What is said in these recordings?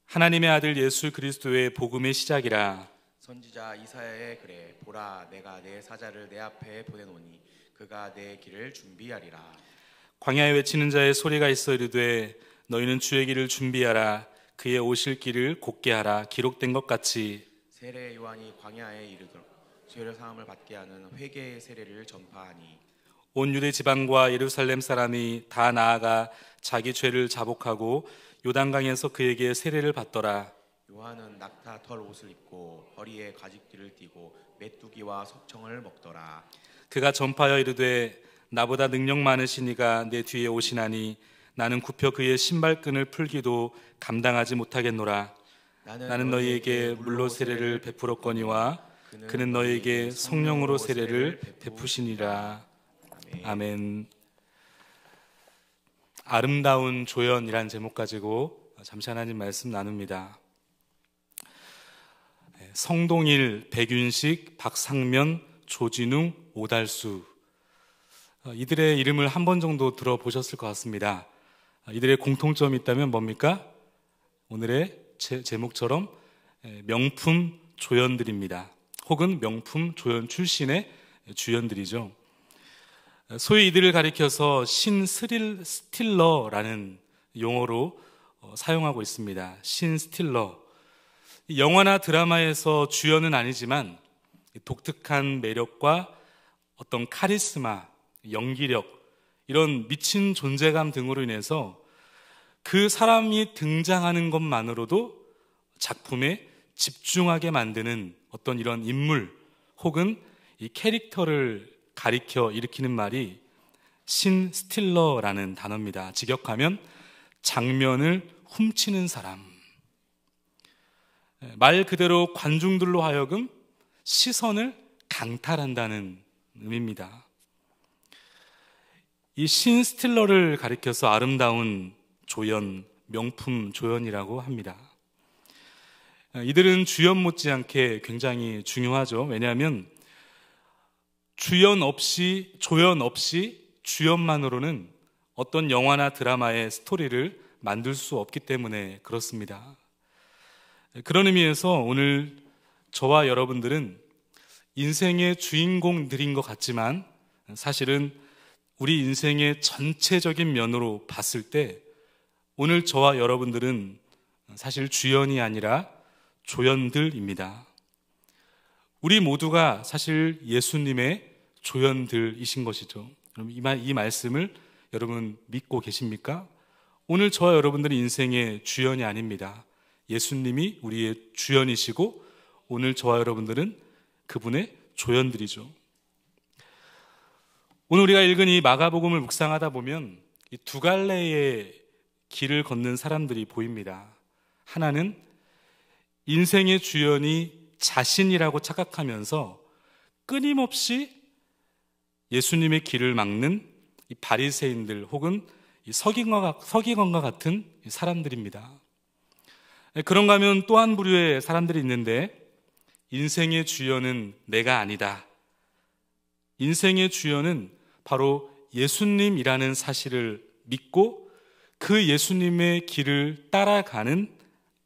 하나님의 아들 예수 그리스도의 복음의 시작이라. 선지자 이사야의 글에 보라, 내가 내 사자를 내 앞에 보내노니 그가 내 길을 준비하리라. 광야에 외치는 자의 소리가 있어 이르되 너희는 주의 길을 준비하라. 그의 오실 길을 곧게 하라. 기록된 것 같이 세례 요한이 광야에 이르도록 죄를 사함을 받게 하는 회개의 세례를 전파하니 온 유대 지방과 예루살렘 사람이 다 나아가 자기 죄를 자복하고 요단강에서 그에게 세례를 받더라. 요한은 낙타 털 옷을 입고 허리에 가죽띠를 띠고 메뚜기와 석청을 먹더라. 그가 전파하여 이르되 나보다 능력 많으신 이가 내 뒤에 오시나니 나는 굽혀 그의 신발끈을 풀기도 감당하지 못하겠노라. 나는 너희에게 물로 세례를 베풀었거니와 그는 너희에게 성령으로 세례를 베푸시니라. 아멘. 아름다운 조연이란 제목 가지고 잠시 하나님 말씀 나눕니다. 성동일, 백윤식, 박상면, 조진웅, 오달수, 이들의 이름을 한 번 정도 들어보셨을 것 같습니다. 이들의 공통점이 있다면 뭡니까? 오늘의 제목처럼 명품 조연들입니다. 혹은 명품 조연 출신의 주연들이죠. 소위 이들을 가리켜서 신스틸러라는 용어로 사용하고 있습니다. 신스틸러. 영화나 드라마에서 주연은 아니지만 독특한 매력과 어떤 카리스마, 연기력, 이런 미친 존재감 등으로 인해서 그 사람이 등장하는 것만으로도 작품에 집중하게 만드는 어떤 이런 인물 혹은 이 캐릭터를 가리켜 일으키는 말이 신스틸러라는 단어입니다. 직역하면 장면을 훔치는 사람. 말 그대로 관중들로 하여금 시선을 강탈한다는 의미입니다. 이 신스틸러를 가리켜서 아름다운 조연, 명품 조연이라고 합니다. 이들은 주연 못지않게 굉장히 중요하죠. 왜냐하면 조연 없이 주연만으로는 어떤 영화나 드라마의 스토리를 만들 수 없기 때문에 그렇습니다. 그런 의미에서 오늘 저와 여러분들은 인생의 주인공들인 것 같지만 사실은 우리 인생의 전체적인 면으로 봤을 때 오늘 저와 여러분들은 사실 주연이 아니라 조연들입니다. 우리 모두가 사실 예수님의 조연들이신 것이죠. 그럼 이 말씀을 여러분 믿고 계십니까? 오늘 저와 여러분들은 인생의 주연이 아닙니다. 예수님이 우리의 주연이시고 오늘 저와 여러분들은 그분의 조연들이죠. 오늘 우리가 읽은 이 마가복음을 묵상하다 보면 이 두 갈래의 길을 걷는 사람들이 보입니다. 하나는 인생의 주연이 자신이라고 착각하면서 끊임없이 예수님의 길을 막는 이 바리새인들 혹은 이 서기관과 같은 사람들입니다. 그런가 하면 또 한 부류의 사람들이 있는데 인생의 주연은 내가 아니다. 인생의 주연은 바로 예수님이라는 사실을 믿고 그 예수님의 길을 따라가는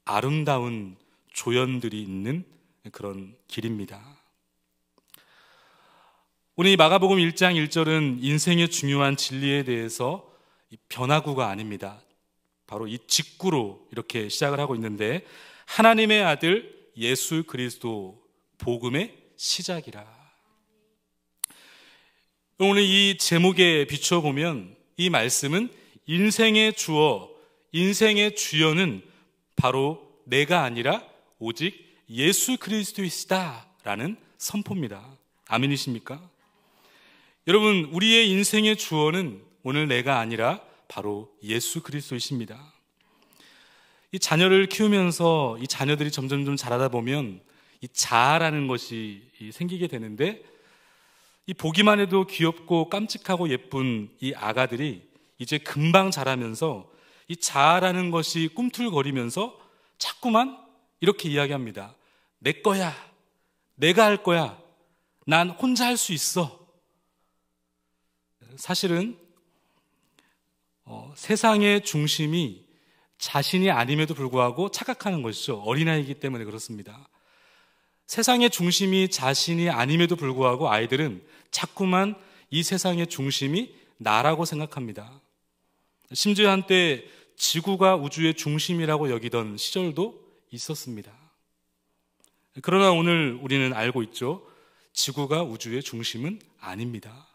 아름다운 조연들이 있는 그런 길입니다. 오늘 이 마가복음 1장 1절은 인생의 중요한 진리에 대해서 변화구가 아닙니다. 바로 이 직구로 이렇게 시작을 하고 있는데 하나님의 아들 예수 그리스도 복음의 시작이라. 오늘 이 제목에 비춰보면 이 말씀은 인생의 주어, 인생의 주연은 바로 내가 아니라 오직 예수 그리스도이시다 라는 선포입니다. 아멘이십니까? 여러분, 우리의 인생의 주어는 오늘 내가 아니라 바로 예수 그리스도이십니다. 이 자녀를 키우면서 이 자녀들이 점점 좀 자라다 보면 이 자아라는 것이 생기게 되는데 이 보기만 해도 귀엽고 깜찍하고 예쁜 이 아가들이 이제 금방 자라면서 이 자아라는 것이 꿈틀거리면서 자꾸만 이렇게 이야기합니다. 내 거야. 내가 할 거야. 난 혼자 할 수 있어. 사실은 세상의 중심이 자신이 아님에도 불구하고 착각하는 것이죠. 어린아이이기 때문에 그렇습니다. 세상의 중심이 자신이 아님에도 불구하고 아이들은 자꾸만 이 세상의 중심이 나라고 생각합니다. 심지어 한때 지구가 우주의 중심이라고 여기던 시절도 있었습니다. 그러나 오늘 우리는 알고 있죠. 지구가 우주의 중심은 아닙니다.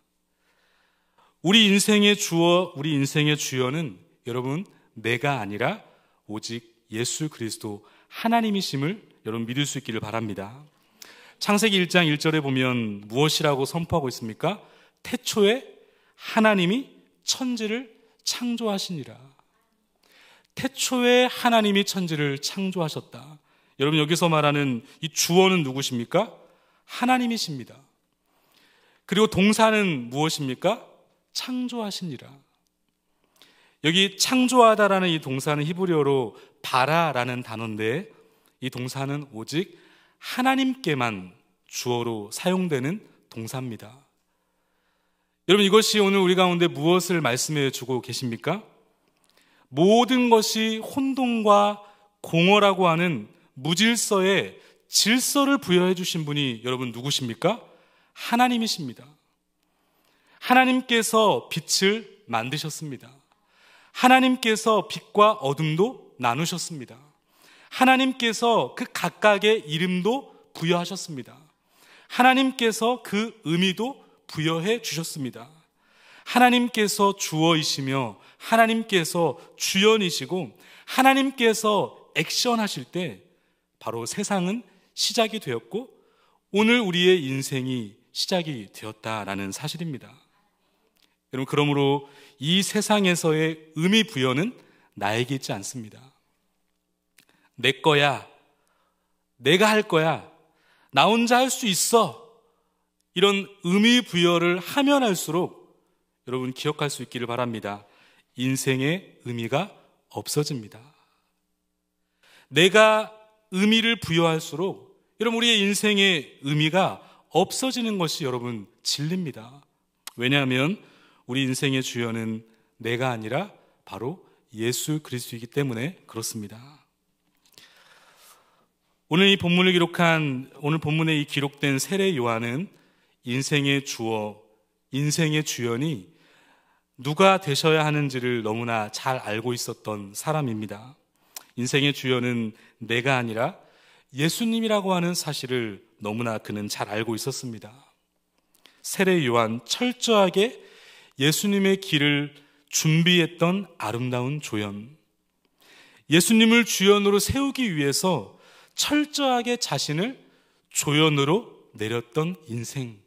우리 인생의 주어, 우리 인생의 주연은 여러분 내가 아니라 오직 예수 그리스도 하나님이심을 여러분 믿을 수 있기를 바랍니다. 창세기 1장 1절에 보면 무엇이라고 선포하고 있습니까? 태초에 하나님이 천지를 창조하시니라. 태초에 하나님이 천지를 창조하셨다. 여러분 여기서 말하는 이 주어는 누구십니까? 하나님이십니다. 그리고 동사는 무엇입니까? 창조하시니라. 여기 창조하다라는 이 동사는 히브리어로 바라라는 단어인데 이 동사는 오직 하나님께만 주어로 사용되는 동사입니다. 여러분 이것이 오늘 우리 가운데 무엇을 말씀해 주고 계십니까? 모든 것이 혼돈과 공허라고 하는 무질서에 질서를 부여해 주신 분이 여러분 누구십니까? 하나님이십니다. 하나님께서 빛을 만드셨습니다. 하나님께서 빛과 어둠도 나누셨습니다. 하나님께서 그 각각의 이름도 부여하셨습니다. 하나님께서 그 의미도 부여해 주셨습니다. 하나님께서 주어이시며 하나님께서 주연이시고 하나님께서 액션하실 때 바로 세상은 시작이 되었고 오늘 우리의 인생이 시작이 되었다라는 사실입니다. 여러분 그러므로 이 세상에서의 의미 부여는 나에게 있지 않습니다. 내 거야, 내가 할 거야, 나 혼자 할 수 있어, 이런 의미 부여를 하면 할수록 여러분 기억할 수 있기를 바랍니다. 인생의 의미가 없어집니다. 내가 의미를 부여할수록 여러분 우리의 인생의 의미가 없어지는 것이 여러분 진리입니다. 왜냐하면 우리 인생의 주연은 내가 아니라 바로 예수 그리스도이기 때문에 그렇습니다. 오늘 본문에 이 기록된 세례 요한은 인생의 주어, 인생의 주연이 누가 되셔야 하는지를 너무나 잘 알고 있었던 사람입니다. 인생의 주연은 내가 아니라 예수님이라고 하는 사실을 너무나 그는 잘 알고 있었습니다. 세례 요한 철저하게 예수님의 길을 준비했던 아름다운 조연, 예수님을 주연으로 세우기 위해서 철저하게 자신을 조연으로 내렸던 인생.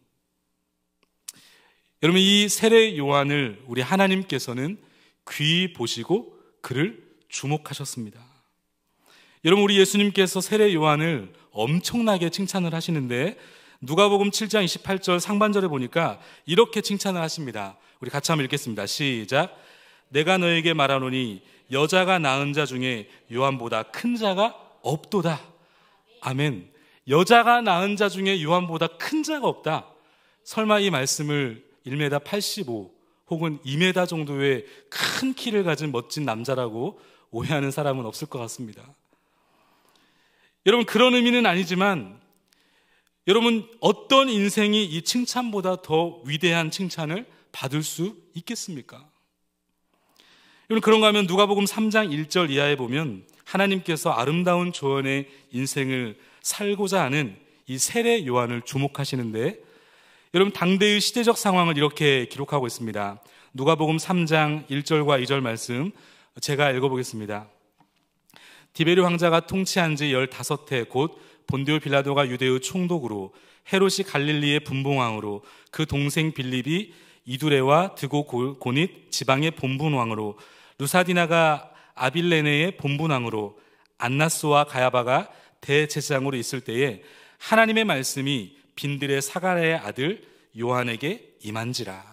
여러분 이 세례 요한을 우리 하나님께서는 귀히 보시고 그를 주목하셨습니다. 여러분 우리 예수님께서 세례 요한을 엄청나게 칭찬을 하시는데 누가복음 7장 28절 상반절에 보니까 이렇게 칭찬을 하십니다. 우리 같이 한번 읽겠습니다. 시작. 내가 너에게 말하노니 여자가 낳은 자 중에 요한보다 큰 자가 없도다. 아멘. 여자가 낳은 자 중에 요한보다 큰 자가 없다. 설마 이 말씀을 1m 85 혹은 2m 정도의 큰 키를 가진 멋진 남자라고 오해하는 사람은 없을 것 같습니다. 여러분 그런 의미는 아니지만 여러분 어떤 인생이 이 칭찬보다 더 위대한 칭찬을 받을 수 있겠습니까? 여러분 그런가 하면 누가복음 3장 1절 이하에 보면 하나님께서 아름다운 조연의 인생을 살고자 하는 이 세례 요한을 주목하시는데 여러분 당대의 시대적 상황을 이렇게 기록하고 있습니다. 누가복음 3장 1절과 2절 말씀 제가 읽어보겠습니다. 디베르 황자가 통치한 지 15해 곧 본디오 빌라도가 유대의 총독으로 헤롯이 갈릴리의 분봉왕으로 그 동생 빌립이 이두레와 드고 고닛 지방의 본분왕으로 루사디나가 아빌레네의 본분왕으로 안나스와 가야바가 대제사장으로 있을 때에 하나님의 말씀이 빈들의 사가랴의 아들 요한에게 임한지라.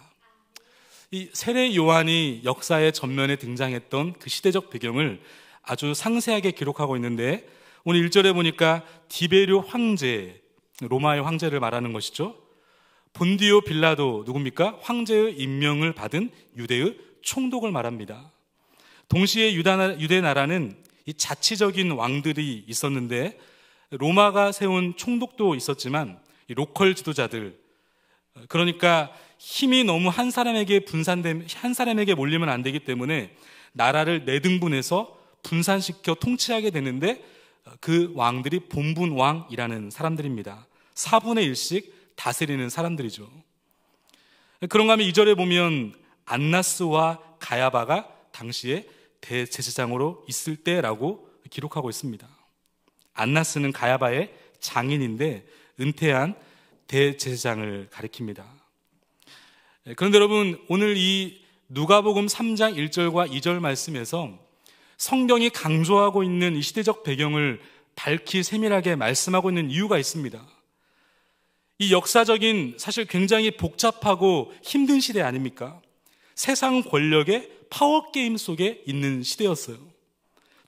이 세례 요한이 역사의 전면에 등장했던 그 시대적 배경을 아주 상세하게 기록하고 있는데 오늘 1절에 보니까 디베르 황제, 로마의 황제를 말하는 것이죠. 본디오 빌라도 누굽니까? 황제의 임명을 받은 유대의 총독을 말합니다. 동시에 유대 나라는 이 자치적인 왕들이 있었는데 로마가 세운 총독도 있었지만 이 로컬 지도자들, 그러니까 힘이 너무 한 사람에게 몰리면 안 되기 때문에 나라를 네등분해서 분산시켜 통치하게 되는데 그 왕들이 본분왕이라는 사람들입니다. 4분의 1씩 다스리는 사람들이죠. 그런가 하면 2절에 보면 안나스와 가야바가 당시에 대제사장으로 있을 때라고 기록하고 있습니다. 안나스는 가야바의 장인인데 은퇴한 대제사장을 가리킵니다. 그런데 여러분, 오늘 이 누가복음 3장 1절과 2절 말씀에서 성경이 강조하고 있는 이 시대적 배경을 밝히 세밀하게 말씀하고 있는 이유가 있습니다. 이 역사적인 사실 굉장히 복잡하고 힘든 시대 아닙니까? 세상 권력의 파워게임 속에 있는 시대였어요.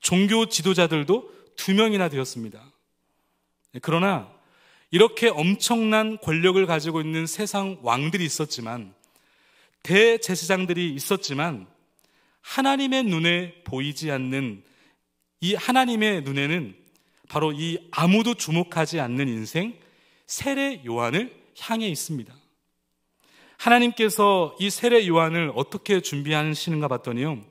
종교 지도자들도 2명이나 되었습니다. 그러나 이렇게 엄청난 권력을 가지고 있는 세상 왕들이 있었지만, 대제사장들이 있었지만, 하나님의 눈에 보이지 않는 이 하나님의 눈에는 바로 이 아무도 주목하지 않는 인생 세례 요한을 향해 있습니다. 하나님께서 이 세례 요한을 어떻게 준비하시는가 봤더니요,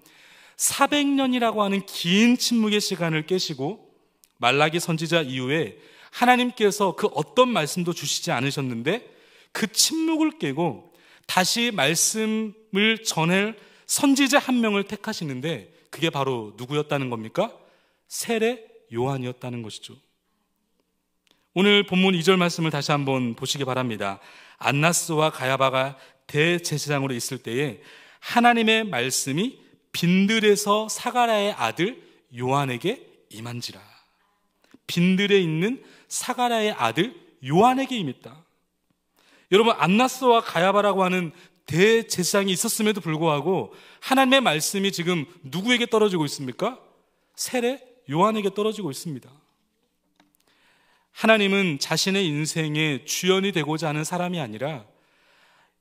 400년이라고 하는 긴 침묵의 시간을 깨시고 말라기 선지자 이후에 하나님께서 그 어떤 말씀도 주시지 않으셨는데 그 침묵을 깨고 다시 말씀을 전할 선지자 한 명을 택하시는데 그게 바로 누구였다는 겁니까? 세례 요한이었다는 것이죠. 오늘 본문 2절 말씀을 다시 한번 보시기 바랍니다. 안나스와 가야바가 대제사장으로 있을 때에 하나님의 말씀이 빈들에서 사가랴의 아들 요한에게 임한지라. 빈들에 있는 사가랴의 아들 요한에게 임했다. 여러분, 안나스와 가야바라고 하는 대제사장이 있었음에도 불구하고 하나님의 말씀이 지금 누구에게 떨어지고 있습니까? 세례 요한에게 떨어지고 있습니다. 하나님은 자신의 인생의 주연이 되고자 하는 사람이 아니라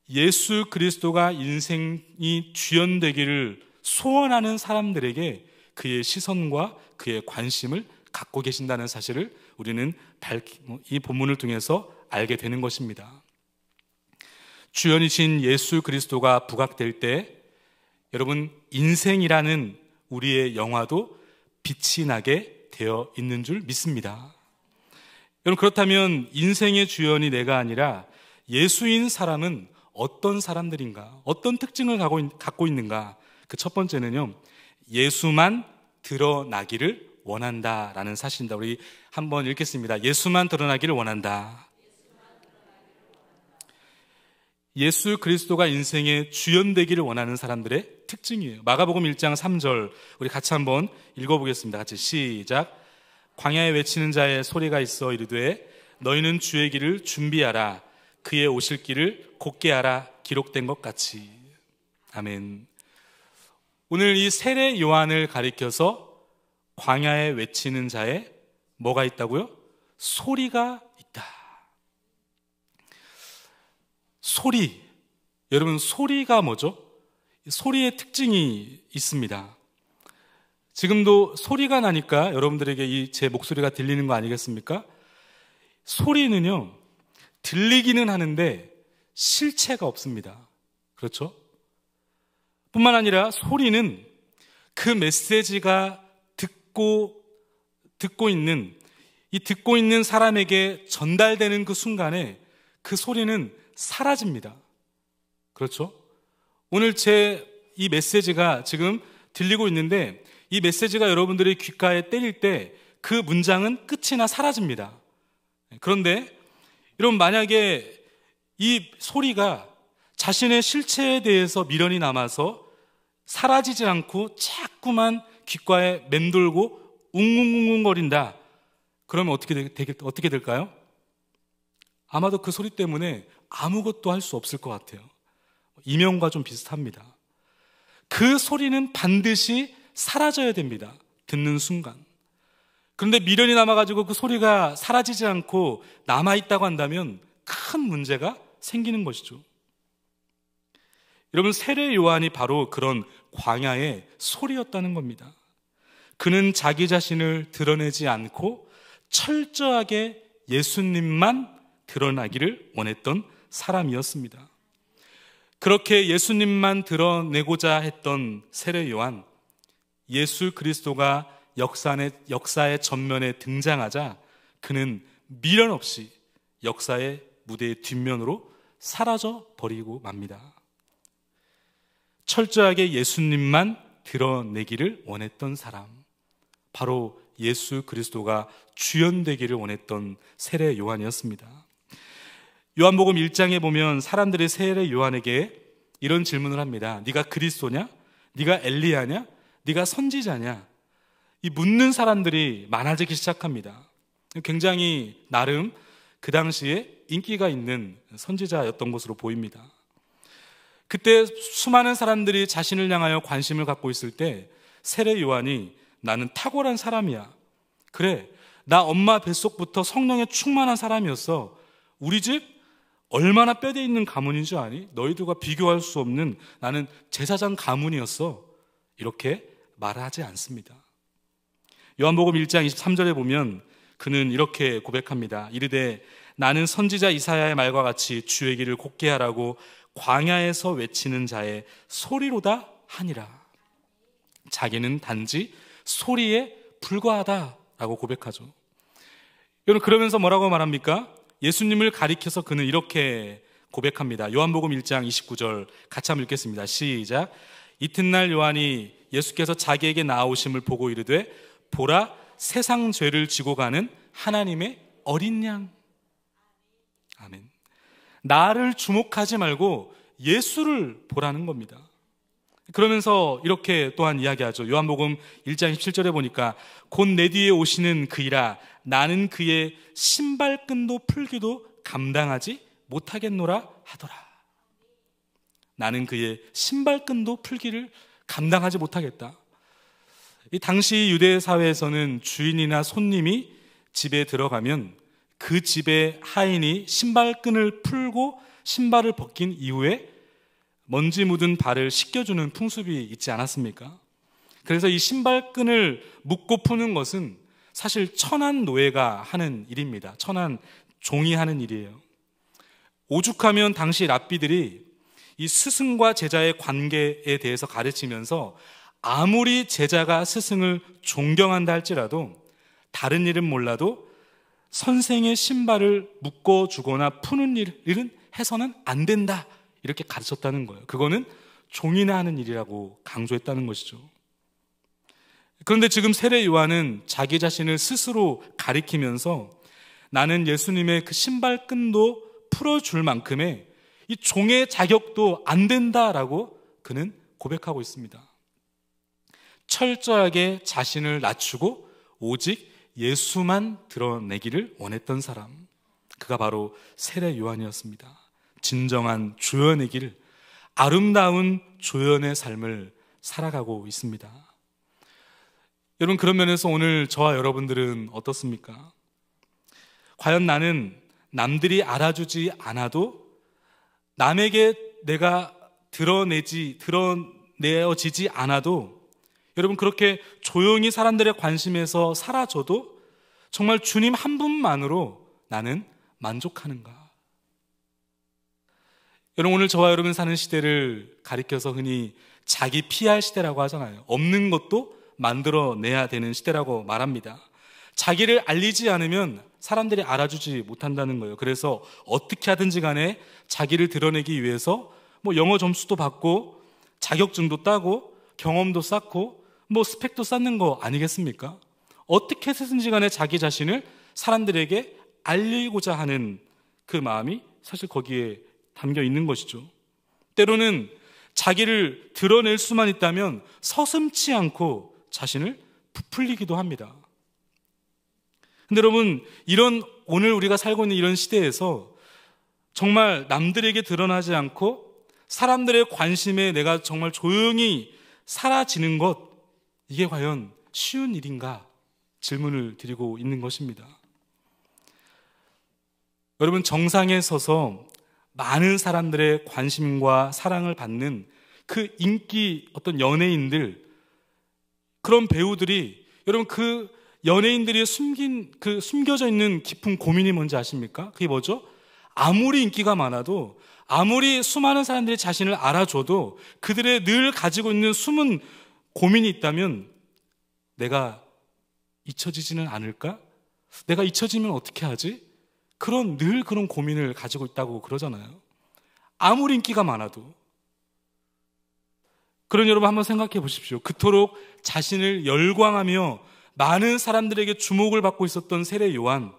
예수 그리스도가 인생이 주연되기를 소원하는 사람들에게 그의 시선과 그의 관심을 갖고 계신다는 사실을 우리는 이 본문을 통해서 알게 되는 것입니다. 주연이신 예수 그리스도가 부각될 때 여러분, 인생이라는 우리의 영화도 빛이 나게 되어 있는 줄 믿습니다. 여러분, 그렇다면 인생의 주연이 내가 아니라 예수인 사람은 어떤 사람들인가? 어떤 특징을 갖고 있는가? 그 첫 번째는요, 예수만 드러나기를 원한다라는 사실입니다. 우리 한번 읽겠습니다. 예수만 드러나기를 원한다. 예수 그리스도가 인생의 주연되기를 원하는 사람들의 특징이에요. 마가복음 1장 3절 우리 같이 한번 읽어보겠습니다. 같이 시작. 광야에 외치는 자의 소리가 있어 이르되 너희는 주의 길을 준비하라. 그의 오실 길을 곧게 하라. 기록된 것 같이. 아멘. 오늘 이 세례 요한을 가리켜서 광야에 외치는 자의 뭐가 있다고요? 소리가 있다. 소리. 여러분, 소리가 뭐죠? 소리의 특징이 있습니다. 지금도 소리가 나니까 여러분들에게 제 목소리가 들리는 거 아니겠습니까? 소리는요, 들리기는 하는데 실체가 없습니다. 그렇죠? 뿐만 아니라 소리는 그 메시지가 듣고 있는 사람에게 전달되는 그 순간에 그 소리는 사라집니다. 그렇죠? 오늘 제 이 메시지가 지금 들리고 있는데 이 메시지가 여러분들의 귓가에 때릴 때 그 문장은 끝이나 사라집니다. 그런데 여러분, 만약에 이 소리가 자신의 실체에 대해서 미련이 남아서 사라지지 않고 자꾸만 귓가에 맴돌고 웅웅웅웅거린다. 그러면 어떻게 될까요? 아마도 그 소리 때문에 아무것도 할 수 없을 것 같아요. 이명과 좀 비슷합니다. 그 소리는 반드시 사라져야 됩니다. 듣는 순간. 그런데 미련이 남아가지고 그 소리가 사라지지 않고 남아있다고 한다면 큰 문제가 생기는 것이죠. 여러분, 세례 요한이 바로 그런 광야의 소리였다는 겁니다. 그는 자기 자신을 드러내지 않고 철저하게 예수님만 드러나기를 원했던 사람이었습니다. 그렇게 예수님만 드러내고자 했던 세례 요한, 예수 그리스도가 역사의 전면에 등장하자 그는 미련 없이 역사의 무대의 뒷면으로 사라져 버리고 맙니다. 철저하게 예수님만 드러내기를 원했던 사람, 바로 예수 그리스도가 주연되기를 원했던 세례 요한이었습니다. 요한복음 1장에 보면 사람들이 세례 요한에게 이런 질문을 합니다. 네가 그리스도냐? 네가 엘리야냐? 네가 선지자냐? 이 묻는 사람들이 많아지기 시작합니다. 굉장히 나름 그 당시에 인기가 있는 선지자였던 것으로 보입니다. 그때 수많은 사람들이 자신을 향하여 관심을 갖고 있을 때 세례 요한이 나는 탁월한 사람이야. 그래, 나 엄마 뱃속부터 성령에 충만한 사람이었어. 우리 집 얼마나 뼈대 있는 가문인 줄 아니? 너희들과 비교할 수 없는 나는 제사장 가문이었어. 이렇게 말하지 않습니다. 요한복음 1장 23절에 보면 그는 이렇게 고백합니다. 이르되 나는 선지자 이사야의 말과 같이 주의 길을 곧게 하라고 광야에서 외치는 자의 소리로다 하니라. 자기는 단지 소리에 불과하다라고 고백하죠. 여러분, 그러면서 뭐라고 말합니까? 예수님을 가리켜서 그는 이렇게 고백합니다. 요한복음 1장 29절 같이 한번 읽겠습니다. 시작. 이튿날 요한이 예수께서 자기에게 나아오심을 보고 이르되 보라, 세상 죄를 지고 가는 하나님의 어린 양. 아멘. 나를 주목하지 말고 예수를 보라는 겁니다. 그러면서 이렇게 또한 이야기하죠. 요한복음 1장 17절에 보니까 곧 내 뒤에 오시는 그이라 나는 그의 신발끈도 풀기도 감당하지 못하겠노라 하더라. 나는 그의 신발끈도 풀기를 감당하지 못하겠다. 이 당시 유대 사회에서는 주인이나 손님이 집에 들어가면 그 집의 하인이 신발끈을 풀고 신발을 벗긴 이후에 먼지 묻은 발을 씻겨주는 풍습이 있지 않았습니까? 그래서 이 신발끈을 묶고 푸는 것은 사실 천한 노예가 하는 일입니다. 천한 종이 하는 일이에요. 오죽하면 당시 랍비들이 이 스승과 제자의 관계에 대해서 가르치면서 아무리 제자가 스승을 존경한다 할지라도 다른 일은 몰라도 선생의 신발을 묶어주거나 푸는 일은 해서는 안 된다, 이렇게 가르쳤다는 거예요. 그거는 종이나 하는 일이라고 강조했다는 것이죠. 그런데 지금 세례 요한은 자기 자신을 스스로 가리키면서 나는 예수님의 그 신발끈도 풀어줄 만큼의 이 종의 자격도 안 된다라고 그는 고백하고 있습니다. 철저하게 자신을 낮추고 오직 예수만 드러내기를 원했던 사람, 그가 바로 세례 요한이었습니다. 진정한 조연의 길, 아름다운 조연의 삶을 살아가고 있습니다. 여러분, 그런 면에서 오늘 저와 여러분들은 어떻습니까? 과연 나는 남들이 알아주지 않아도 남에게 내가 드러내어지지 않아도 여러분, 그렇게 조용히 사람들의 관심에서 사라져도 정말 주님 한 분만으로 나는 만족하는가? 여러분, 오늘 저와 여러분 사는 시대를 가리켜서 흔히 자기 PR 시대라고 하잖아요. 없는 것도 만들어내야 되는 시대라고 말합니다. 자기를 알리지 않으면 사람들이 알아주지 못한다는 거예요. 그래서 어떻게 하든지 간에 자기를 드러내기 위해서 영어 점수도 받고 자격증도 따고 경험도 쌓고 스펙도 쌓는 거 아니겠습니까? 어떻게 해서든지 간에 자기 자신을 사람들에게 알리고자 하는 그 마음이 사실 거기에 담겨 있는 것이죠. 때로는 자기를 드러낼 수만 있다면 서슴지 않고 자신을 부풀리기도 합니다. 근데 여러분, 오늘 우리가 살고 있는 이런 시대에서 정말 남들에게 드러나지 않고 사람들의 관심에 내가 정말 조용히 사라지는 것, 이게 과연 쉬운 일인가 질문을 드리고 있는 것입니다. 여러분, 정상에 서서 많은 사람들의 관심과 사랑을 받는 그 인기 어떤 연예인들, 그런 배우들이, 여러분 그 연예인들이 숨겨져 있는 깊은 고민이 뭔지 아십니까? 그게 뭐죠? 아무리 인기가 많아도, 아무리 수많은 사람들이 자신을 알아줘도 그들의 늘 가지고 있는 숨은 고민이 있다면, 내가 잊혀지지는 않을까? 내가 잊혀지면 어떻게 하지? 늘 그런 고민을 가지고 있다고 그러잖아요. 아무리 인기가 많아도. 그런 여러분 한번 생각해 보십시오. 그토록 자신을 열광하며 많은 사람들에게 주목을 받고 있었던 세례 요한.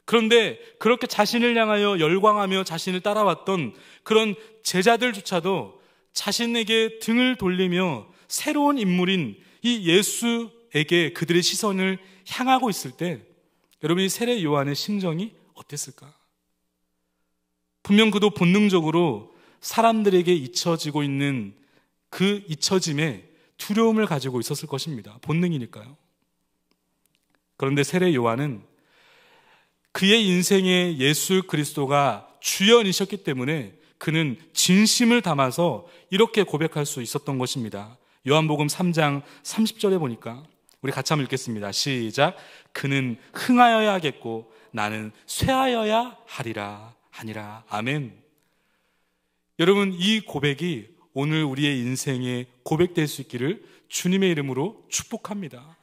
그런데 그렇게 자신을 향하여 열광하며 자신을 따라왔던 그런 제자들조차도 자신에게 등을 돌리며 새로운 인물인 이 예수에게 그들의 시선을 향하고 있을 때, 여러분이 세례 요한의 심정이 어땠을까? 분명 그도 본능적으로 사람들에게 잊혀지고 있는 그 잊혀짐에 두려움을 가지고 있었을 것입니다. 본능이니까요. 그런데 세례 요한은 그의 인생에 예수 그리스도가 주연이셨기 때문에 그는 진심을 담아서 이렇게 고백할 수 있었던 것입니다. 요한복음 3장 30절에 보니까, 우리 같이 한번 읽겠습니다. 시작. 그는 흥하여야 하겠고 나는 쇠하여야 하니라. 아멘. 여러분, 이 고백이 오늘 우리의 인생에 고백될 수 있기를 주님의 이름으로 축복합니다.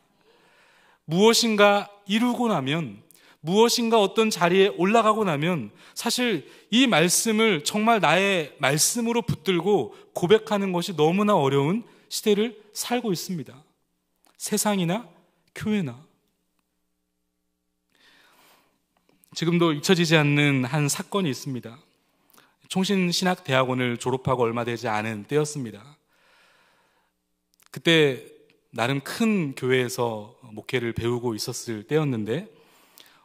무엇인가 이루고 나면, 무엇인가 어떤 자리에 올라가고 나면 사실 이 말씀을 정말 나의 말씀으로 붙들고 고백하는 것이 너무나 어려운 시대를 살고 있습니다. 세상이나 교회나. 지금도 잊혀지지 않는 한 사건이 있습니다. 총신신학대학원을 졸업하고 얼마 되지 않은 때였습니다. 그때 나름 큰 교회에서 목회를 배우고 있었을 때였는데,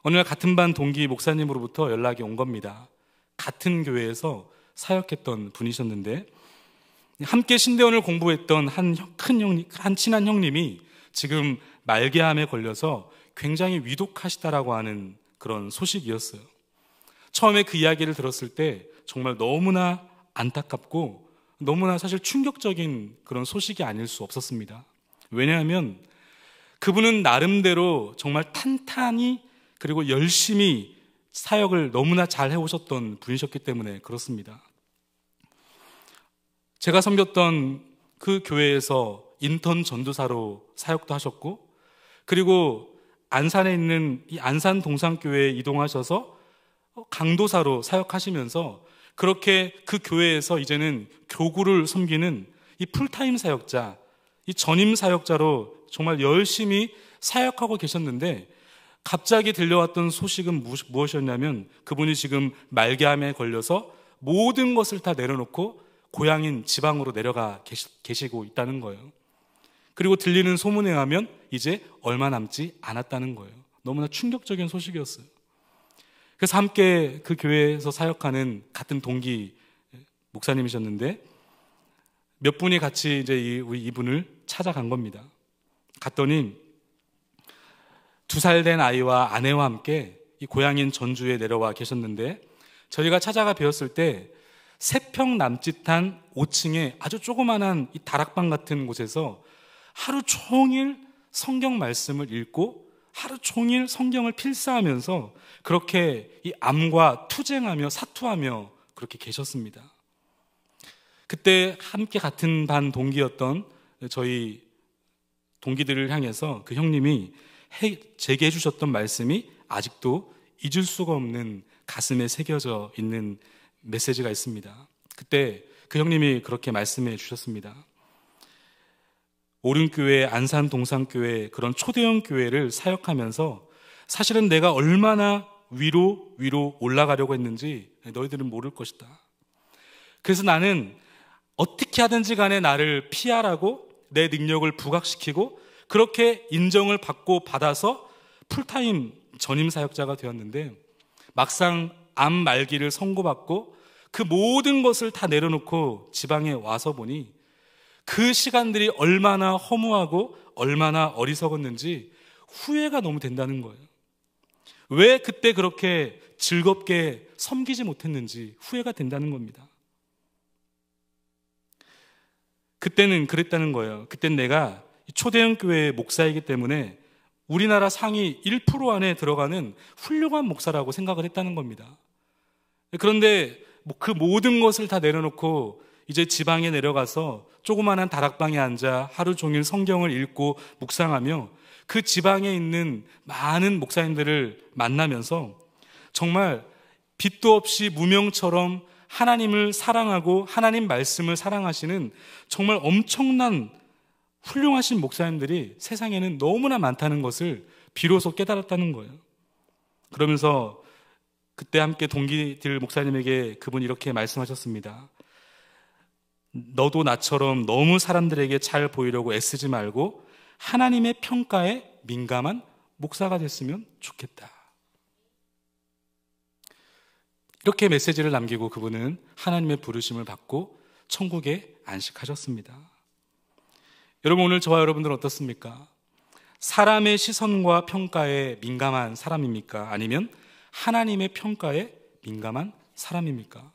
어느 날 같은 반 동기 목사님으로부터 연락이 온 겁니다. 같은 교회에서 사역했던 분이셨는데, 함께 신대원을 공부했던 한 친한 형님이 지금 말기암에 걸려서 굉장히 위독하시다라고 하는 그런 소식이었어요. 처음에 그 이야기를 들었을 때 정말 너무나 안타깝고 너무나 사실 충격적인 그런 소식이 아닐 수 없었습니다. 왜냐하면 그분은 나름대로 정말 탄탄히 그리고 열심히 사역을 너무나 잘 해오셨던 분이셨기 때문에 그렇습니다. 제가 섬겼던 그 교회에서 인턴 전도사로 사역도 하셨고, 그리고 안산에 있는 이 안산 동산교회에 이동하셔서 강도사로 사역하시면서 그렇게 그 교회에서 이제는 교구를 섬기는 이 풀타임 사역자, 이 전임 사역자로 정말 열심히 사역하고 계셨는데, 갑자기 들려왔던 소식은 무엇이었냐면 그분이 지금 말기암에 걸려서 모든 것을 다 내려놓고 고향인 지방으로 내려가 계시고 있다는 거예요. 그리고 들리는 소문에 의하면 이제 얼마 남지 않았다는 거예요. 너무나 충격적인 소식이었어요. 그래서 함께 그 교회에서 사역하는 같은 동기 목사님이셨는데, 몇 분이 같이 이제 이분을 찾아간 겁니다. 갔더니 2살 된 아이와 아내와 함께 이 고향인 전주에 내려와 계셨는데, 저희가 찾아가 뵈었을 때 3평 남짓한 5층에 아주 조그만한 이 다락방 같은 곳에서 하루 종일 성경 말씀을 읽고 하루 종일 성경을 필사하면서 그렇게 이 암과 투쟁하며 사투하며 그렇게 계셨습니다. 그때 함께 같은 반 동기였던 저희 동기들을 향해서 그 형님이 제게 해주셨던 말씀이 아직도 잊을 수가 없는 가슴에 새겨져 있는 메시지가 있습니다. 그때 그 형님이 그렇게 말씀해 주셨습니다. 오륜교회, 안산 동산교회, 그런 초대형 교회를 사역하면서 사실은 내가 얼마나 위로 올라가려고 했는지 너희들은 모를 것이다. 그래서 나는 어떻게 하든지 간에 나를 피하라고 내 능력을 부각시키고 그렇게 인정을 받아서 풀타임 전임 사역자가 되었는데, 막상 암 말기를 선고받고 그 모든 것을 다 내려놓고 지방에 와서 보니 그 시간들이 얼마나 허무하고 얼마나 어리석었는지 후회가 너무 된다는 거예요. 왜 그때 그렇게 즐겁게 섬기지 못했는지 후회가 된다는 겁니다. 그때는 그랬다는 거예요. 그땐 내가 초대형 교회 목사이기 때문에 우리나라 상위 1% 안에 들어가는 훌륭한 목사라고 생각을 했다는 겁니다. 그런데 그 모든 것을 다 내려놓고 이제 지방에 내려가서 조그마한 다락방에 앉아 하루 종일 성경을 읽고 묵상하며 그 지방에 있는 많은 목사님들을 만나면서 정말 빛도 없이 무명처럼 하나님을 사랑하고 하나님 말씀을 사랑하시는 정말 엄청난 훌륭하신 목사님들이 세상에는 너무나 많다는 것을 비로소 깨달았다는 거예요. 그러면서 그때 함께 동기들 목사님에게 그분이 이렇게 말씀하셨습니다. 너도 나처럼 너무 사람들에게 잘 보이려고 애쓰지 말고 하나님의 평가에 민감한 목사가 됐으면 좋겠다. 이렇게 메시지를 남기고 그분은 하나님의 부르심을 받고 천국에 안식하셨습니다. 여러분, 오늘 저와 여러분들은 어떻습니까? 사람의 시선과 평가에 민감한 사람입니까? 아니면 하나님의 평가에 민감한 사람입니까?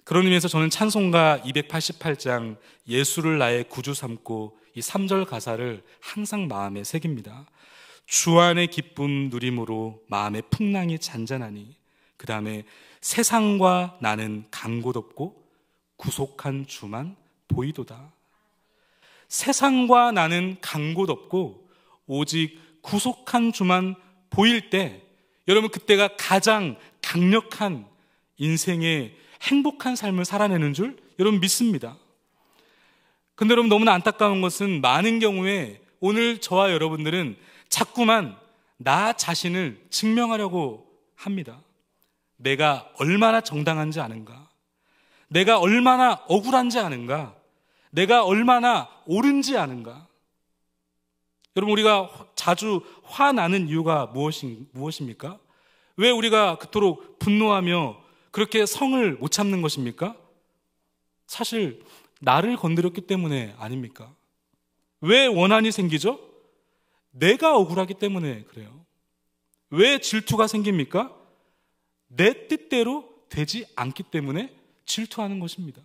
그런 의미에서 저는 찬송가 288장 예수를 나의 구주 삼고 이 3절 가사를 항상 마음에 새깁니다. 주 안의 기쁨 누림으로 마음의 풍랑이 잔잔하니, 그 다음에 세상과 나는 간 곳 없고 구속한 주만 보이도다. 세상과 나는 간 곳 없고 오직 구속한 주만 보일 때, 여러분 그때가 가장 강력한 인생의 행복한 삶을 살아내는 줄 여러분 믿습니다. 근데 여러분 너무나 안타까운 것은 많은 경우에 오늘 저와 여러분들은 자꾸만 나 자신을 증명하려고 합니다. 내가 얼마나 정당한지 아는가? 내가 얼마나 억울한지 아는가? 내가 얼마나 옳은지 아는가? 여러분, 우리가 자주 화나는 이유가 무엇입니까? 왜 우리가 그토록 분노하며 그렇게 성을 못 참는 것입니까? 사실 나를 건드렸기 때문에 아닙니까? 왜 원한이 생기죠? 내가 억울하기 때문에 그래요. 왜 질투가 생깁니까? 내 뜻대로 되지 않기 때문에 질투하는 것입니다.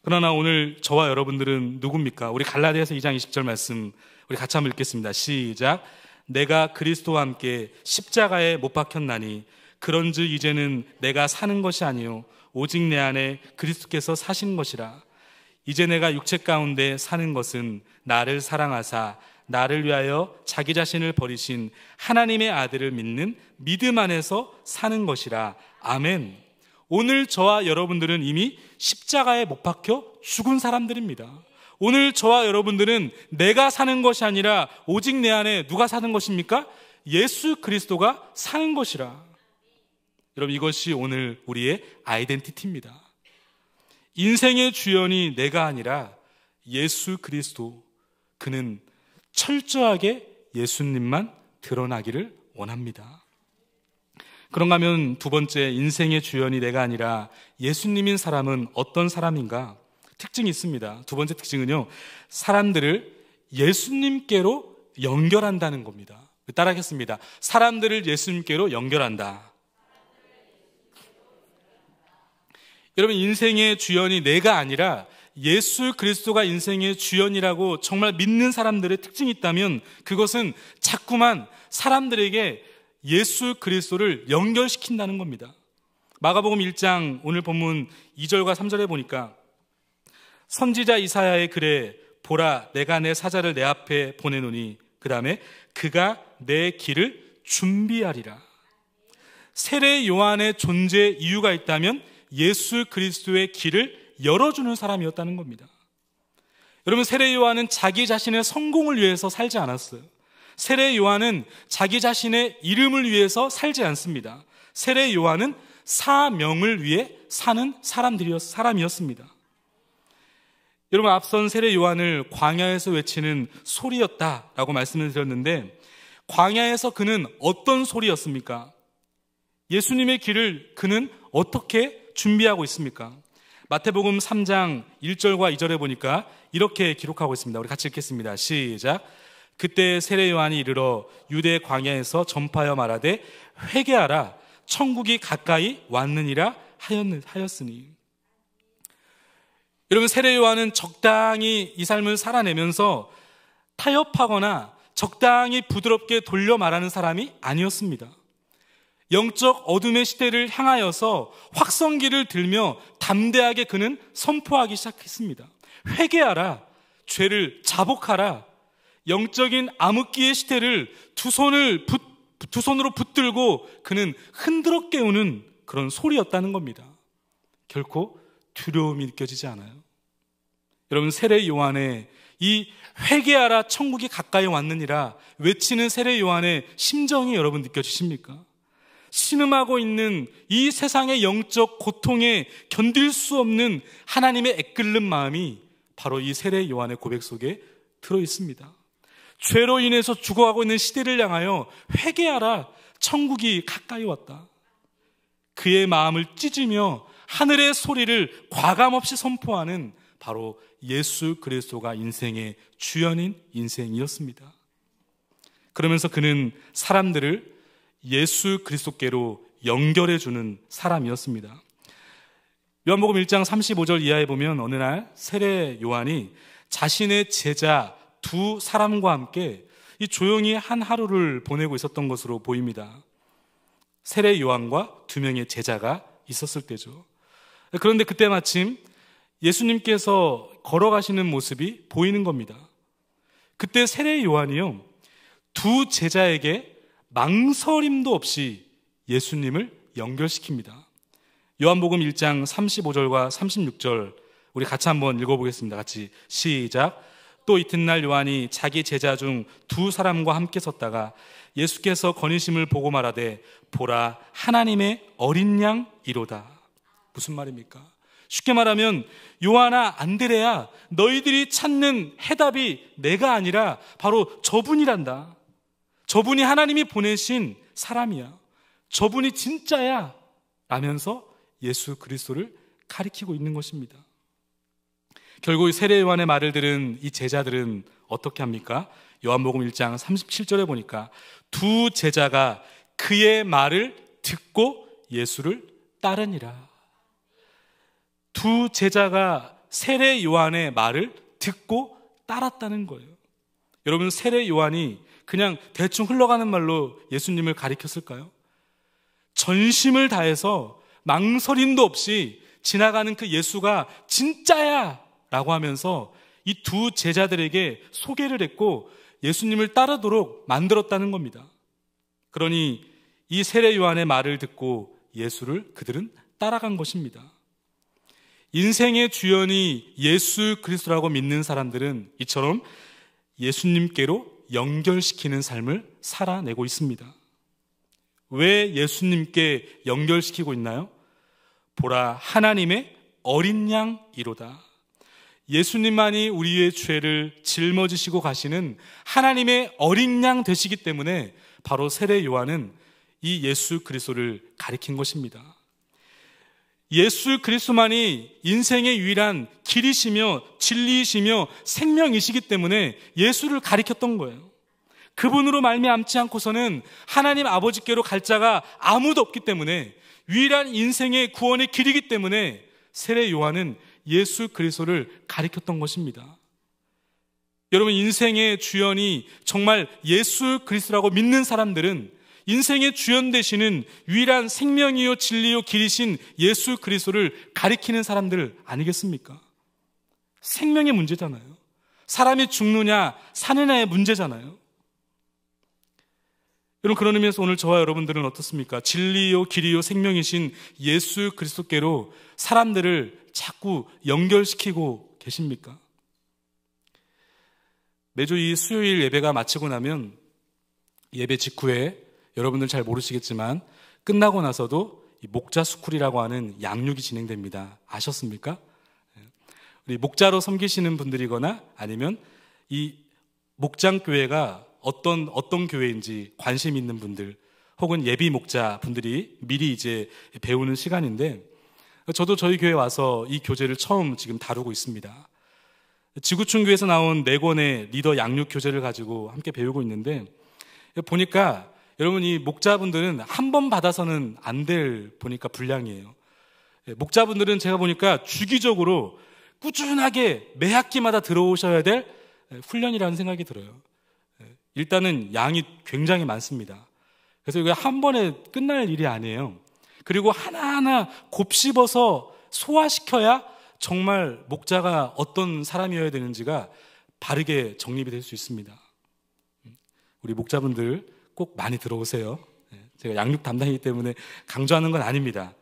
그러나 오늘 저와 여러분들은 누굽니까? 우리 갈라디아서 2장 20절 말씀 우리 같이 한번 읽겠습니다. 시작. 내가 그리스도와 함께 십자가에 못 박혔나니 그런즉 이제는 내가 사는 것이 아니요 오직 내 안에 그리스도께서 사신 것이라. 이제 내가 육체 가운데 사는 것은 나를 사랑하사 나를 위하여 자기 자신을 버리신 하나님의 아들을 믿는 믿음 안에서 사는 것이라. 아멘. 오늘 저와 여러분들은 이미 십자가에 못 박혀 죽은 사람들입니다. 오늘 저와 여러분들은 내가 사는 것이 아니라 오직 내 안에 누가 사는 것입니까? 예수 그리스도가 사는 것이라. 여러분, 이것이 오늘 우리의 아이덴티티입니다. 인생의 주연이 내가 아니라 예수 그리스도, 그는 철저하게 예수님만 드러나기를 원합니다. 그런가 하면 두 번째, 인생의 주연이 내가 아니라 예수님인 사람은 어떤 사람인가? 특징이 있습니다. 두 번째 특징은요, 사람들을 예수님께로 연결한다는 겁니다. 따라하겠습니다. 사람들을 예수님께로 연결한다. 여러분, 인생의 주연이 내가 아니라 예수 그리스도가 인생의 주연이라고 정말 믿는 사람들의 특징이 있다면 그것은 자꾸만 사람들에게 예수 그리스도를 연결시킨다는 겁니다. 마가복음 1장 오늘 본문 2절과 3절에 보니까 선지자 이사야의 글에 보라 내가 내 사자를 내 앞에 보내노니 그 다음에 그가 내 길을 준비하리라. 세례 요한의 존재 이유가 있다면 예수 그리스도의 길을 열어주는 사람이었다는 겁니다. 여러분, 세례 요한은 자기 자신의 성공을 위해서 살지 않았어요. 세례 요한은 자기 자신의 이름을 위해서 살지 않습니다. 세례 요한은 사명을 위해 사는 사람이었습니다. 여러분, 앞선 세례 요한을 광야에서 외치는 소리였다라고 말씀을 드렸는데 광야에서 그는 어떤 소리였습니까? 예수님의 길을 그는 어떻게 준비하고 있습니까? 마태복음 3장 1절과 2절에 보니까 이렇게 기록하고 있습니다. 우리 같이 읽겠습니다. 시작. 그때 세례 요한이 이르러 유대 광야에서 전파하여 말하되 회개하라 천국이 가까이 왔느니라 하였으니. 여러분, 세례 요한은 적당히 이 삶을 살아내면서 타협하거나 적당히 부드럽게 돌려 말하는 사람이 아니었습니다. 영적 어둠의 시대를 향하여서 확성기를 들며 담대하게 그는 선포하기 시작했습니다. 회개하라, 죄를 자복하라. 영적인 암흑기의 시대를 두 손으로 붙들고 그는 흔들어 깨우는 그런 소리였다는 겁니다. 결코 두려움이 느껴지지 않아요. 여러분, 세례 요한의 이 회개하라, 천국이 가까이 왔느니라 외치는 세례 요한의 심정이 여러분 느껴지십니까? 신음하고 있는 이 세상의 영적 고통에 견딜 수 없는 하나님의 애끓는 마음이 바로 이 세례 요한의 고백 속에 들어있습니다. 죄로 인해서 죽어가고 있는 시대를 향하여 회개하라, 천국이 가까이 왔다. 그의 마음을 찢으며 하늘의 소리를 과감없이 선포하는 바로 예수 그리스도가 인생의 주연인 인생이었습니다. 그러면서 그는 사람들을 예수 그리스도께로 연결해주는 사람이었습니다. 요한복음 1장 35절 이하에 보면 어느 날 세례 요한이 자신의 제자 두 사람과 함께 이 조용히 한 하루를 보내고 있었던 것으로 보입니다. 세례 요한과 두 명의 제자가 있었을 때죠. 그런데 그때 마침 예수님께서 걸어가시는 모습이 보이는 겁니다. 그때 세례 요한이요, 두 제자에게 망설임도 없이 예수님을 연결시킵니다. 요한복음 1장 35절과 36절 우리 같이 한번 읽어보겠습니다. 같이 시작. 또 이튿날 요한이 자기 제자 중 두 사람과 함께 섰다가 예수께서 거니심을 보고 말하되 보라, 하나님의 어린 양이로다. 무슨 말입니까? 쉽게 말하면 요한아, 안드레야, 너희들이 찾는 해답이 내가 아니라 바로 저분이란다. 저분이 하나님이 보내신 사람이야. 저분이 진짜야 라면서 예수 그리스도를 가리키고 있는 것입니다. 결국 이 세례 요한의 말을 들은 이 제자들은 어떻게 합니까? 요한복음 1장 37절에 보니까 두 제자가 그의 말을 듣고 예수를 따르니라. 두 제자가 세례 요한의 말을 듣고 따랐다는 거예요. 여러분, 세례 요한이 그냥 대충 흘러가는 말로 예수님을 가리켰을까요? 전심을 다해서 망설임도 없이 지나가는 그 예수가 진짜야 라고 하면서 이 두 제자들에게 소개를 했고 예수님을 따르도록 만들었다는 겁니다. 그러니 이 세례 요한의 말을 듣고 예수를 그들은 따라간 것입니다. 인생의 주연이 예수 그리스도라고 믿는 사람들은 이처럼 예수님께로 연결시키는 삶을 살아내고 있습니다. 왜 예수님께 연결시키고 있나요? 보라, 하나님의 어린 양이로다. 예수님만이 우리의 죄를 짊어지시고 가시는 하나님의 어린 양 되시기 때문에 바로 세례 요한은 이 예수 그리스도를 가리킨 것입니다. 예수 그리스도만이 인생의 유일한 길이시며 진리이시며 생명이시기 때문에 예수를 가리켰던 거예요. 그분으로 말미암지 않고서는 하나님 아버지께로 갈 자가 아무도 없기 때문에, 유일한 인생의 구원의 길이기 때문에 세례 요한은 예수 그리스도를 가리켰던 것입니다. 여러분, 인생의 주연이 정말 예수 그리스도라고 믿는 사람들은 인생의 주연 되시는 유일한 생명이요 진리요 길이신 예수 그리스도를 가리키는 사람들 아니겠습니까? 생명의 문제잖아요. 사람이 죽느냐 사느냐의 문제잖아요. 여러분, 그런 의미에서 오늘 저와 여러분들은 어떻습니까? 진리요 길이요 생명이신 예수 그리스도께로 사람들을 자꾸 연결시키고 계십니까? 매주 이 수요일 예배가 마치고 나면 예배 직후에 여러분들 잘 모르시겠지만 끝나고 나서도 이 목자 스쿨이라고 하는 양육이 진행됩니다. 아셨습니까? 우리 목자로 섬기시는 분들이거나 아니면 이 목장교회가 어떤 교회인지 관심 있는 분들 혹은 예비 목자 분들이 미리 이제 배우는 시간인데, 저도 저희 교회 와서 이 교재를 처음 지금 다루고 있습니다. 지구촌 교회에서 나온 4권의 리더 양육 교재를 가지고 함께 배우고 있는데, 보니까 여러분, 이 목자분들은 한 번 받아서는 안 될 보니까 분량이에요. 목자분들은 제가 보니까 주기적으로 꾸준하게 매 학기마다 들어오셔야 될 훈련이라는 생각이 들어요. 일단은 양이 굉장히 많습니다. 그래서 이게 한 번에 끝날 일이 아니에요. 그리고 하나하나 곱씹어서 소화시켜야 정말 목자가 어떤 사람이어야 되는지가 바르게 정립이 될 수 있습니다. 우리 목자분들 꼭 많이 들어오세요. 제가 양육 담당이기 때문에 강조하는 건 아닙니다.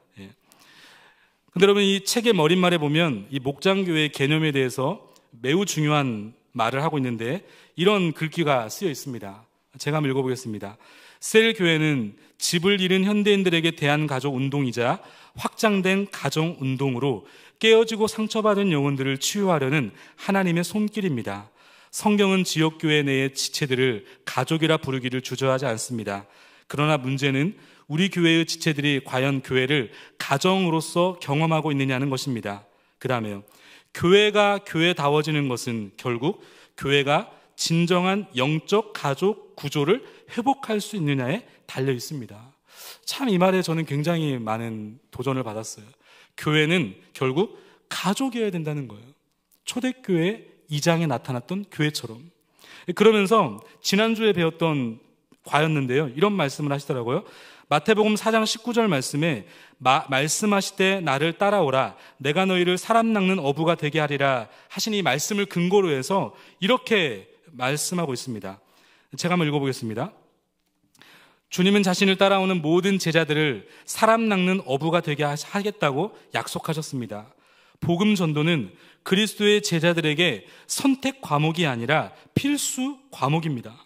근데 여러분, 이 책의 머릿말에 보면 이 목장교회의 개념에 대해서 매우 중요한 말을 하고 있는데 이런 글귀가 쓰여 있습니다. 제가 한번 읽어보겠습니다. 셀 교회는 집을 잃은 현대인들에게 대한 가족 운동이자 확장된 가정 운동으로 깨어지고 상처받은 영혼들을 치유하려는 하나님의 손길입니다. 성경은 지역교회 내의 지체들을 가족이라 부르기를 주저하지 않습니다. 그러나 문제는 우리 교회의 지체들이 과연 교회를 가정으로서 경험하고 있느냐는 것입니다. 그 다음에요. 교회가 교회다워지는 것은 결국 교회가 진정한 영적 가족 구조를 회복할 수 있느냐에 달려 있습니다. 참 이 말에 저는 굉장히 많은 도전을 받았어요. 교회는 결국 가족이어야 된다는 거예요. 초대교회 2장에 나타났던 교회처럼. 그러면서 지난주에 배웠던 과였는데요, 이런 말씀을 하시더라고요. 마태복음 4장 19절 말씀에 말씀하시되 나를 따라오라 내가 너희를 사람 낚는 어부가 되게 하리라 하신 이 말씀을 근거로 해서 이렇게 말씀하고 있습니다. 제가 한번 읽어보겠습니다. 주님은 자신을 따라오는 모든 제자들을 사람 낚는 어부가 되게 하겠다고 약속하셨습니다. 복음 전도는 그리스도의 제자들에게 선택 과목이 아니라 필수 과목입니다.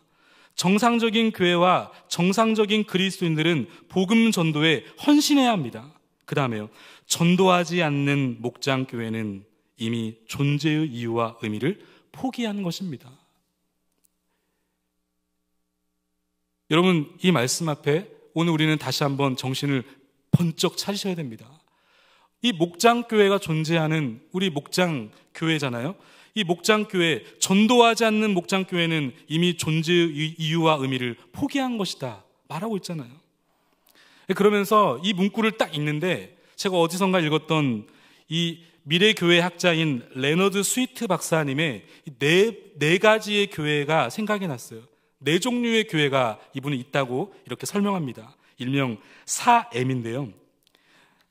정상적인 교회와 정상적인 그리스도인들은 복음 전도에 헌신해야 합니다. 그 다음에요. 전도하지 않는 목장 교회는 이미 존재의 이유와 의미를 포기한 것입니다. 여러분, 이 말씀 앞에 오늘 우리는 다시 한번 정신을 번쩍 차리셔야 됩니다. 이 목장교회가 존재하는 우리 목장교회잖아요. 이 목장교회, 전도하지 않는 목장교회는 이미 존재의 이유와 의미를 포기한 것이다 말하고 있잖아요. 그러면서 이 문구를 딱 읽는데 제가 어디선가 읽었던 이 미래교회 학자인 레너드 스위트 박사님의 네 가지의 교회가 생각이 났어요. 4종류의 교회가 이분은 있다고 이렇게 설명합니다. 일명 4M인데요.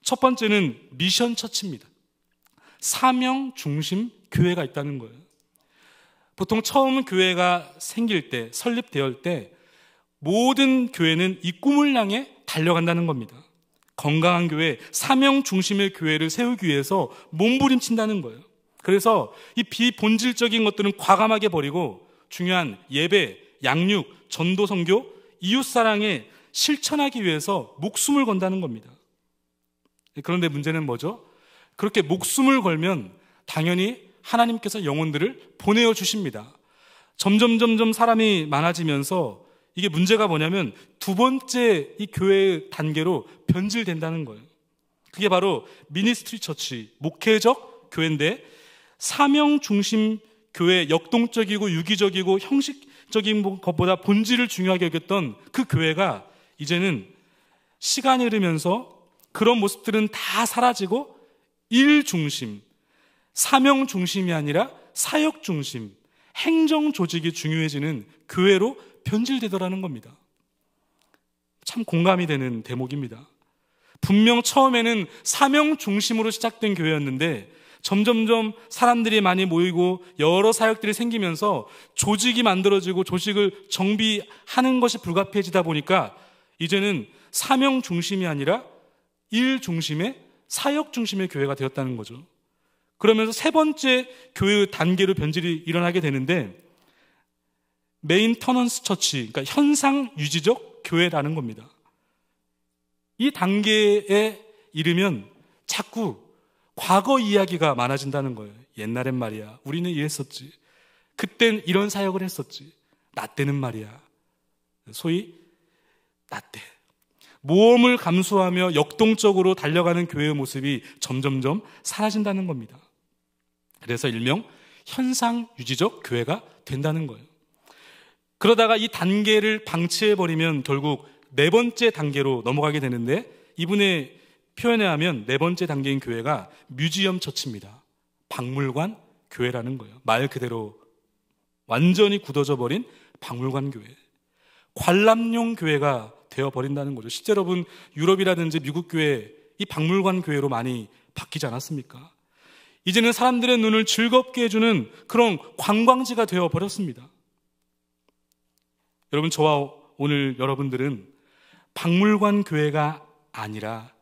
첫 번째는 미션 처치입니다. 사명 중심 교회가 있다는 거예요. 보통 처음 교회가 생길 때, 설립되었을 때 모든 교회는 이 꿈을 향해 달려간다는 겁니다. 건강한 교회, 사명 중심의 교회를 세우기 위해서 몸부림친다는 거예요. 그래서 이 비본질적인 것들은 과감하게 버리고 중요한 예배, 양육, 전도, 선교, 이웃사랑에 실천하기 위해서 목숨을 건다는 겁니다. 그런데 문제는 뭐죠? 그렇게 목숨을 걸면 당연히 하나님께서 영혼들을 보내어 주십니다. 점점 사람이 많아지면서 이게 문제가 뭐냐면 두 번째 이 교회의 단계로 변질된다는 거예요. 그게 바로 미니스트리 처치, 목회적 교회인데 사명 중심 교회, 역동적이고 유기적이고 형식적인 것보다 본질을 중요하게 여겼던 그 교회가 이제는 시간이 흐르면서 그런 모습들은 다 사라지고 일 중심, 사명 중심이 아니라 사역 중심, 행정 조직이 중요해지는 교회로 변질되더라는 겁니다. 참 공감이 되는 대목입니다. 분명 처음에는 사명 중심으로 시작된 교회였는데 점점점 사람들이 많이 모이고 여러 사역들이 생기면서 조직이 만들어지고 조직을 정비하는 것이 불가피해지다 보니까 이제는 사명 중심이 아니라 일 중심의 사역 중심의 교회가 되었다는 거죠. 그러면서 세 번째 교회의 단계로 변질이 일어나게 되는데 메인터넌스 처치, 그러니까 현상 유지적 교회라는 겁니다. 이 단계에 이르면 자꾸 과거 이야기가 많아진다는 거예요. 옛날엔 말이야, 우리는 이랬었지. 그땐 이런 사역을 했었지. 나 때는 말이야. 소위 나 때. 모험을 감수하며 역동적으로 달려가는 교회의 모습이 점점점 사라진다는 겁니다. 그래서 일명 현상 유지적 교회가 된다는 거예요. 그러다가 이 단계를 방치해버리면 결국 네 번째 단계로 넘어가게 되는데 이분의 표현에 하면 네 번째 단계인 교회가 뮤지엄 처치입니다. 박물관 교회라는 거예요. 말 그대로 완전히 굳어져 버린 박물관 교회, 관람용 교회가 되어버린다는 거죠. 실제 여러분, 유럽이라든지 미국 교회, 이 박물관 교회로 많이 바뀌지 않았습니까? 이제는 사람들의 눈을 즐겁게 해주는 그런 관광지가 되어버렸습니다. 여러분, 저와 오늘 여러분들은 박물관 교회가 아니라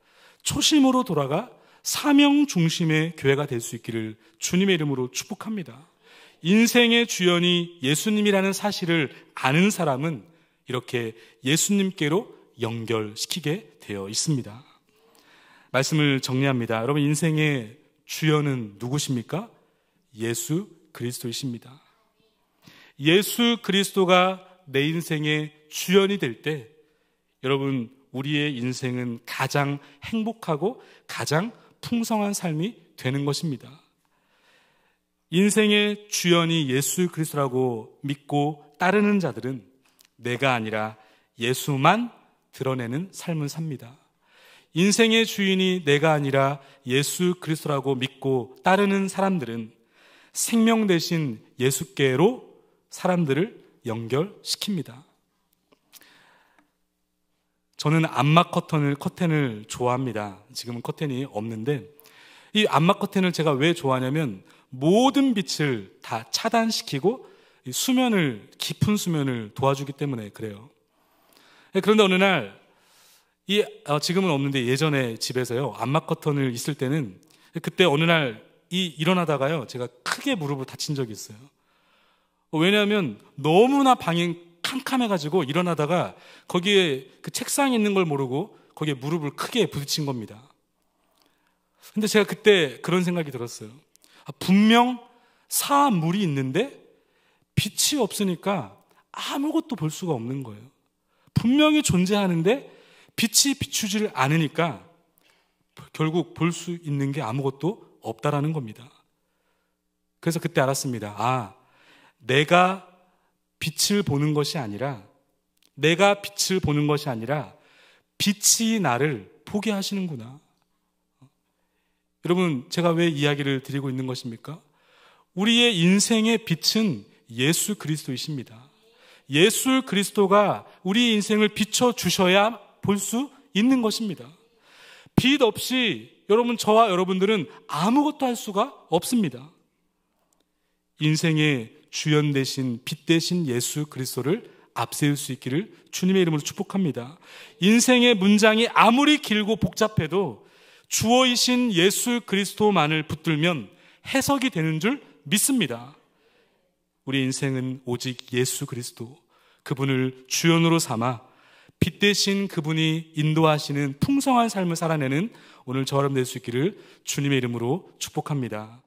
초심으로 돌아가 사명 중심의 교회가 될 수 있기를 주님의 이름으로 축복합니다. 인생의 주연이 예수님이라는 사실을 아는 사람은 이렇게 예수님께로 연결시키게 되어 있습니다. 말씀을 정리합니다. 여러분, 인생의 주연은 누구십니까? 예수 그리스도이십니다. 예수 그리스도가 내 인생의 주연이 될 때 여러분, 우리의 인생은 가장 행복하고 가장 풍성한 삶이 되는 것입니다. 인생의 주연이 예수 그리스도라고 믿고 따르는 자들은 내가 아니라 예수만 드러내는 삶을 삽니다. 인생의 주인이 내가 아니라 예수 그리스도라고 믿고 따르는 사람들은 생명 대신 예수께로 사람들을 연결시킵니다. 저는 암막 커튼을 좋아합니다. 지금은 커튼이 없는데, 이 암막 커튼을 제가 왜 좋아하냐면 모든 빛을 다 차단시키고 깊은 수면을 도와주기 때문에 그래요. 그런데 어느 날, 지금은 없는데 예전에 집에서요, 암막 커튼을 있을 때는 그때 어느 날 일어나다가요, 제가 크게 무릎을 다친 적이 있어요. 왜냐하면 너무나 방이 캄캄해가지고 일어나다가 거기에 그 책상이 있는 걸 모르고 거기에 무릎을 크게 부딪힌 겁니다. 근데 제가 그때 그런 생각이 들었어요. 분명 사물이 있는데 빛이 없으니까 아무것도 볼 수가 없는 거예요. 분명히 존재하는데 빛이 비추지를 않으니까 결국 볼 수 있는 게 아무것도 없다라는 겁니다. 그래서 그때 알았습니다. 내가 빛을 보는 것이 아니라 빛이 나를 보게 하시는구나. 여러분, 제가 왜 이야기를 드리고 있는 것입니까? 우리의 인생의 빛은 예수 그리스도이십니다. 예수 그리스도가 우리 인생을 비춰주셔야 볼 수 있는 것입니다. 빛 없이 여러분, 저와 여러분들은 아무것도 할 수가 없습니다. 인생의 주연 되신 빛 되신 예수 그리스도를 앞세울 수 있기를 주님의 이름으로 축복합니다. 인생의 문장이 아무리 길고 복잡해도 주어이신 예수 그리스도만을 붙들면 해석이 되는 줄 믿습니다. 우리 인생은 오직 예수 그리스도, 그분을 주연으로 삼아 빛 대신 그분이 인도하시는 풍성한 삶을 살아내는 오늘 저와 여러분 될 수 있기를 주님의 이름으로 축복합니다.